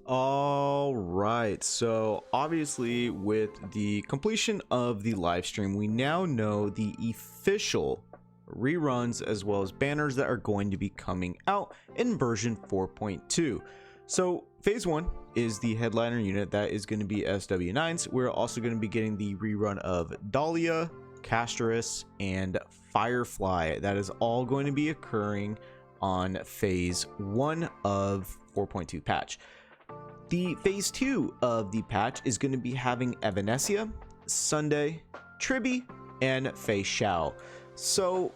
All right, so obviously with the completion of the live stream, we now know the official reruns as well as banners that are going to be coming out in version 4.2. So phase 1 is the headliner unit that is going to be SW9s. We're also going to be getting the rerun of Dahlia, Casterus, and Firefly. That is all going to be occurring on phase 1 of 4.2 patch. The phase 2 of the patch is going to be having Evanesia, Sunday, Tribby, and Fei Xiao. So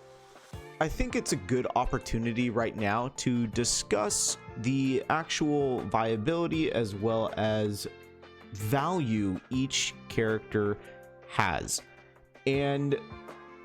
I think it's a good opportunity right now to discuss the actual viability as well as value each character has. And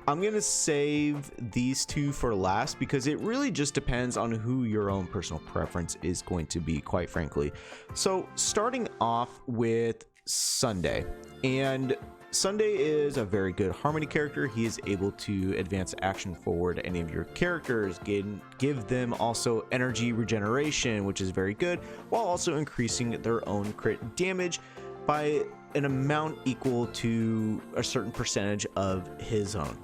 I'm going to save these two for last because it really just depends on who your own personal preference is going to be, quite frankly. So starting off with Sunday, and Sunday is a very good harmony character. He is able to advance action forward any of your characters, give them also energy regeneration, which is very good, while also increasing their own crit damage by an amount equal to a certain percentage of his own.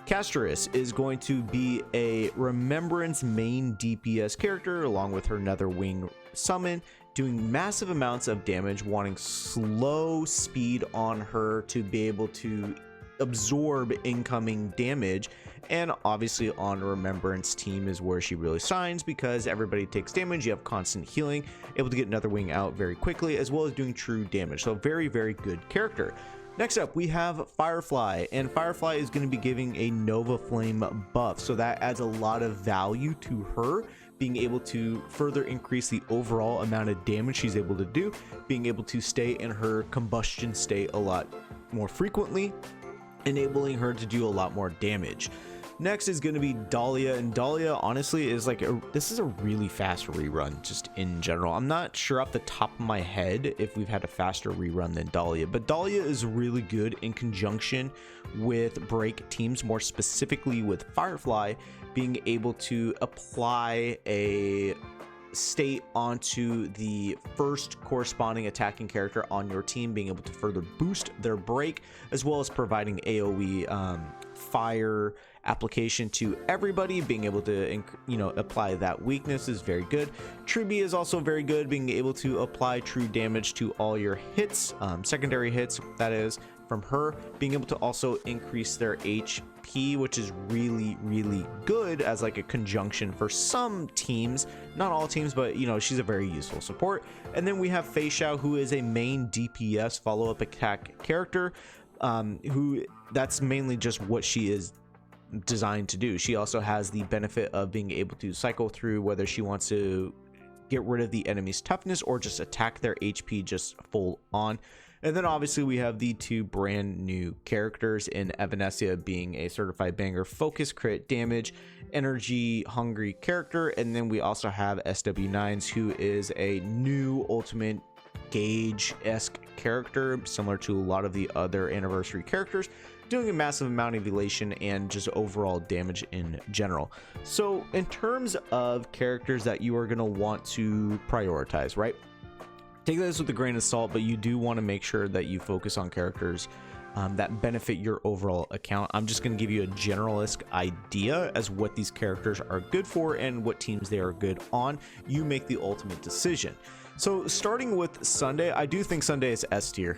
Casterus is going to be a Remembrance main DPS character along with her Nether Wing summon, doing massive amounts of damage, wanting slow speed on her to be able to absorb incoming damage. And obviously on Remembrance team is where she really shines because everybody takes damage, you have constant healing, able to get Nether Wing out very quickly, as well as doing true damage. So very, very good character. Next up, we have Firefly, and Firefly is going to be giving a Nova Flame buff, so that adds a lot of value to her, being able to further increase the overall amount of damage she's able to do, being able to stay in her combustion state a lot more frequently, enabling her to do a lot more damage. Next is going to be Dahlia, and Dahlia honestly is like this is a really fast rerun just in general. I'm not sure off the top of my head if we've had a faster rerun than Dahlia, but Dahlia is really good in conjunction with break teams, more specifically with Firefly being able to apply a state onto the first corresponding attacking character on your team, being able to further boost their break, as well as providing AoE fire application to everybody, being able to apply that weakness is very good. Tribby is also very good, being able to apply true damage to all your hits, secondary hits that is, from her, being able to also increase their HP, which is really, really good as like a conjunction for some teams, not all teams, but she's a very useful support. And then we have Fei Xiao, who is a main DPS follow-up attack character, who that's mainly just what she is designed to do. She also has the benefit of being able to cycle through whether she wants to get rid of the enemy's toughness or just attack their HP just full on. And then obviously we have the two brand new characters in Evanesia being a certified banger focus crit damage energy hungry character, and then we also have SW9s, who is a new ultimate gauge-esque character similar to a lot of the other anniversary characters, doing a massive amount of elation and just overall damage in general. So in terms of characters that you are going to want to prioritize, right? Take this with a grain of salt, but you do want to make sure that you focus on characters that benefit your overall account. I'm just going to give you a generalist idea as what these characters are good for and what teams they are good on. You make the ultimate decision. So starting with Sunday, I do think Sunday is S tier.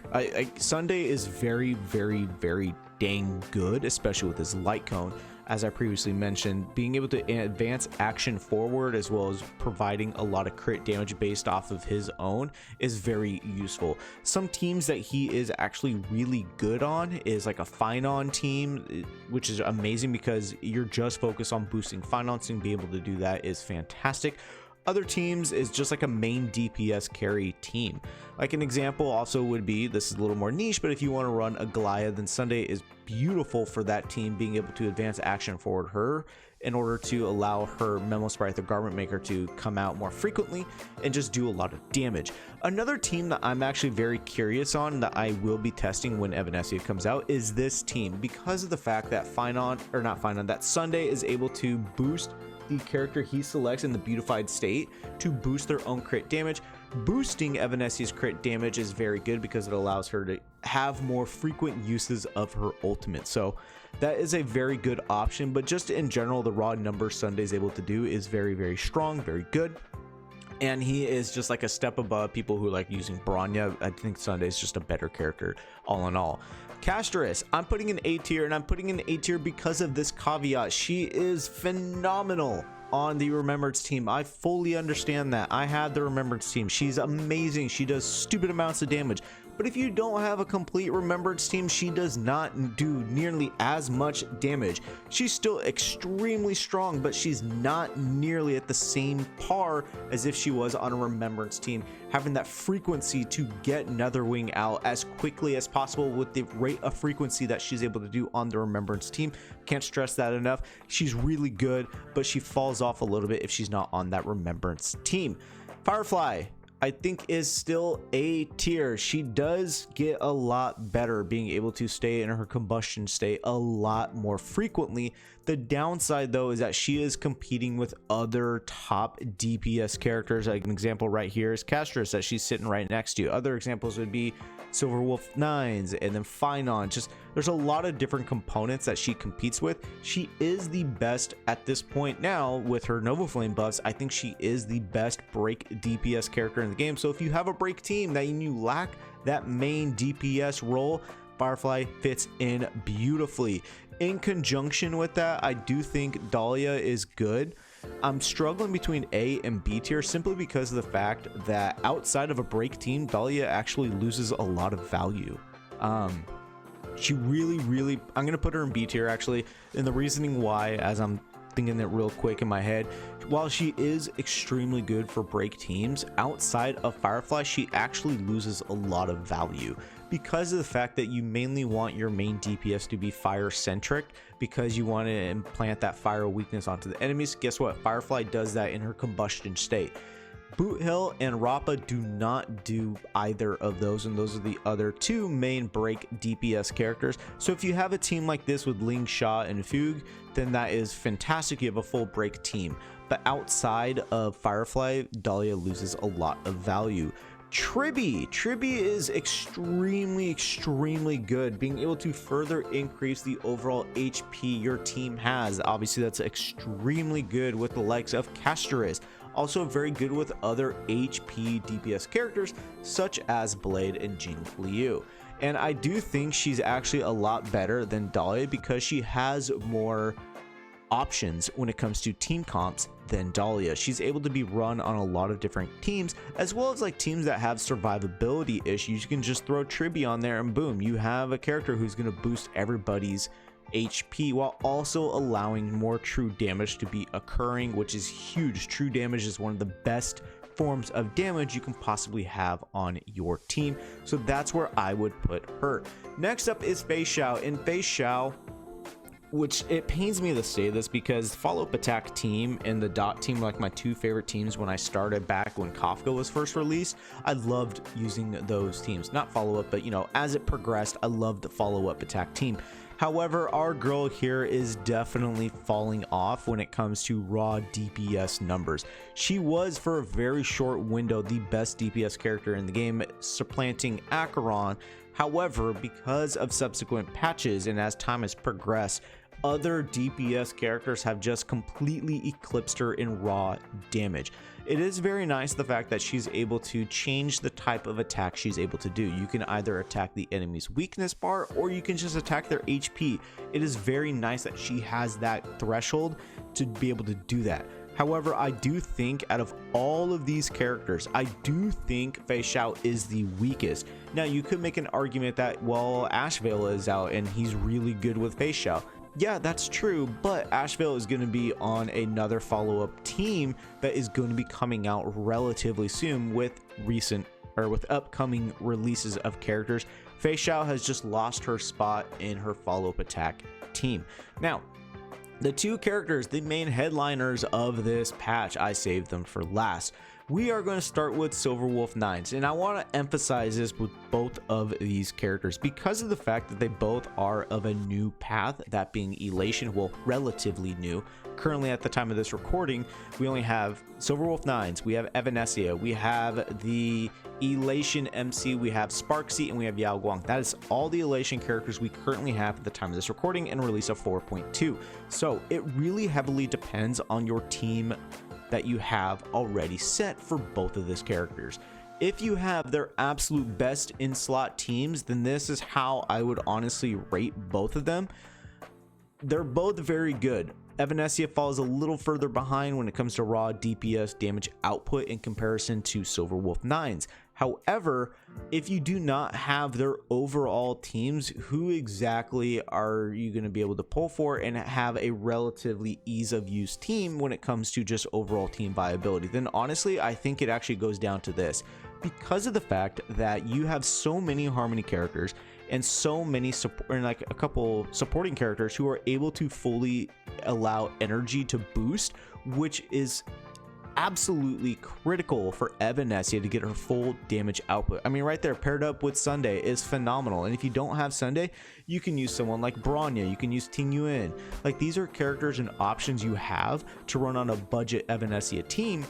Sunday is very, very, very dang good, especially with his light cone. As I previously mentioned, being able to advance action forward as well as providing a lot of crit damage based off of his own is very useful. Some teams that he is actually really good on is like a Finon team, which is amazing because you're just focused on boosting financing. Being able to do that is fantastic. Other teams is just like a main DPS carry team. Like an example also would be, this is a little more niche, but if you want to run a Goliath, then Sunday is beautiful for that team, being able to advance action forward her in order to allow her Memo Sprite, the Garment Maker, to come out more frequently and just do a lot of damage. Another team that I'm actually very curious on that I will be testing when Evanesia comes out is this team, because of the fact that that Sunday is able to boost the character he selects in the beautified state to boost their own crit damage. Boosting Evanesia's crit damage is very good because it allows her to have more frequent uses of her ultimate. So that is a very good option, but just in general, the raw numbers Sunday's able to do is very, very strong, very good. And he is just like a step above people who like using Bronya. I think Sunday's just a better character all in all. Castris, I'm putting in A tier, and I'm putting in A tier because of this caveat. She is phenomenal on the Remembrance team. I fully understand that. I had the Remembrance team. She's amazing. She does stupid amounts of damage. But if you don't have a complete Remembrance team, she does not do nearly as much damage. She's still extremely strong, but she's not nearly at the same par as if she was on a Remembrance team, having that frequency to get Netherwing out as quickly as possible with the rate of frequency that she's able to do on the Remembrance team. Can't stress that enough. She's really good, but she falls off a little bit if she's not on that Remembrance team. Firefly, I think, is still A tier. She does get a lot better being able to stay in her combustion state a lot more frequently. The downside though is that she is competing with other top DPS characters. Like an example right here is Castris that she's sitting right next to. Other examples would be Silverwolf 9s and then Finon. Just there's a lot of different components that she competes with. She is the best at this point now with her Nova Flame buffs. I think she is the best break DPS character in the game. So if you have a break team that you lack that main DPS role, Firefly fits in beautifully. In conjunction with that, I do think Dahlia is good. I'm struggling between A and B tier simply because of the fact that outside of a break team, Dahlia actually loses a lot of value. She really, I'm gonna put her in B tier actually, and the reasoning why, as I'm thinking it real quick in my head, while she is extremely good for break teams, outside of Firefly, she actually loses a lot of value because of the fact that you mainly want your main DPS to be fire centric because you want to implant that fire weakness onto the enemies. Guess what? Firefly does that in her combustion state. Boot Hill and Rappa do not do either of those, and those are the other two main break DPS characters. So if you have a team like this with Ling, Sha, and Fug, then that is fantastic. You have a full break team. But outside of Firefly, Dahlia loses a lot of value. Tribby is extremely good, being able to further increase the overall HP your team has. Obviously that's extremely good with the likes of Castris. Also very good with other HP DPS characters such as Blade and Jing Liu. And I do think she's actually a lot better than Dahlia because she has more options when it comes to team comps than Dahlia. She's able to be run on a lot of different teams, as well as like teams that have survivability issues. You can just throw Tribby on there and boom, you have a character who's going to boost everybody's HP while also allowing more true damage to be occurring, which is huge. True damage is one of the best forms of damage you can possibly have on your team. So that's where I would put her. Next up is Fei Xiao. In Fei Xiao, which it pains me to say this because follow-up attack team and the dot team were like my two favorite teams when I started back when Kafka was first released. I loved using those teams, not follow-up, but you know, as it progressed, I loved the follow-up attack team. However, our girl here is definitely falling off when it comes to raw DPS numbers. She was for a very short window the best DPS character in the game, supplanting Acheron. However, because of subsequent patches and as time has progressed, other DPS characters have just completely eclipsed her in raw damage. It is very nice the fact that she's able to change the type of attack she's able to do. You can either attack the enemy's weakness bar or you can just attack their HP. It is very nice that she has that threshold to be able to do that. However, I do think out of all of these characters, I do think Fei Xiao is the weakest. Now, you could make an argument that, well, Ashvale is out and he's really good with Fei Xiao. Yeah, that's true, but Ashvale is going to be on another follow-up team that is going to be coming out relatively soon with upcoming releases of characters. Fei Xiao has just lost her spot in her follow-up attack team. Now, the two characters, the main headliners of this patch, I saved them for last. we are going to start with Silverwolf 9s, and I want to emphasize this with both of these characters because of the fact that they both are of a new path, that being Elation, well, relatively new. Currently at the time of this recording, we only have Silverwolf 9s, we have Evanesia, we have the Elation MC, we have Sparksy, and we have Yao Guang. That is all the Elation characters we currently have at the time of this recording and release of 4.2. So it really heavily depends on your team that you have already set for both of these characters. If you have their absolute best in slot teams, then this is how I would honestly rate both of them. They're both very good. Evanesia falls a little further behind when it comes to raw DPS damage output in comparison to Silverwolf 9s. However, if you do not have their overall teams, who exactly are you going to be able to pull for and have a relatively ease of use team when it comes to just overall team viability? Then honestly, I think it actually goes down to this. Because of the fact that you have so many Harmony characters and so many like a couple supporting characters who are able to fully allow energy to boost, which is absolutely critical for Evanesia to get her full damage output. I mean, right there, paired up with Sunday is phenomenal. And if you don't have Sunday, you can use someone like Bronya, you can use Ting Yuan. Like, these are characters and options you have to run on a budget Evanesia team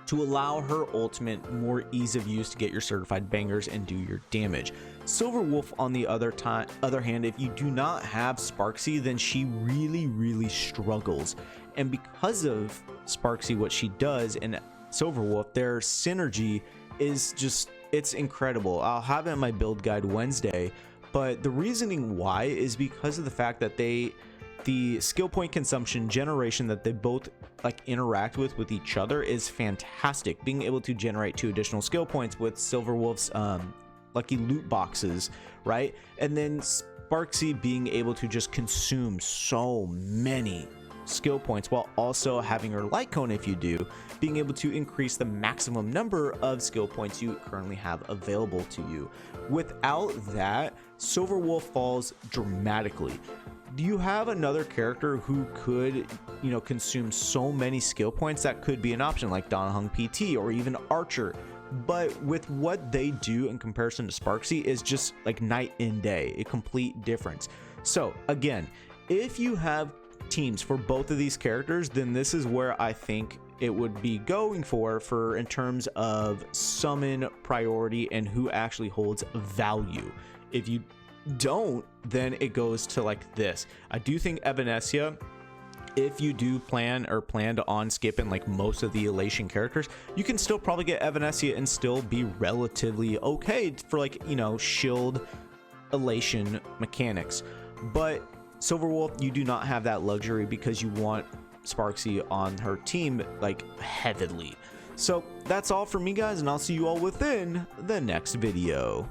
to allow her ultimate more ease of use to get your certified bangers and do your damage. Silverwolf, on the other hand, if you do not have Sparksy, then she really struggles. And because of Sparksy, what she does, and Silverwolf, their synergy is just, it's incredible. I'll have it in my build guide Wednesday, but the reasoning why is because of the fact that the skill point consumption generation that they both like interact with each other is fantastic. Being able to generate 2 additional skill points with Silverwolf's lucky loot boxes, right? And then Sparksy being able to just consume so many skill points while also having her light cone, if you do, being able to increase the maximum number of skill points you currently have available to you. Without that, Silverwolf falls dramatically. Do you have another character who could, you know, consume so many skill points? That could be an option, like Donahung PT or even Archer. But with what they do in comparison to Sparksy is just like night and day, a complete difference. So again, if you have teams for both of these characters, then this is where I think it would be going for in terms of summon priority and who actually holds value. If you don't, then it goes to like this. I do think Evanesia, if you do plan on skipping like most of the Elation characters, you can still probably get Evanesia and still be relatively okay for, like, you know, shield Elation mechanics. But Silverwolf, you do not have that luxury because you want Sparksy on her team like heavily. So that's all for me, guys, and I'll see you all within the next video.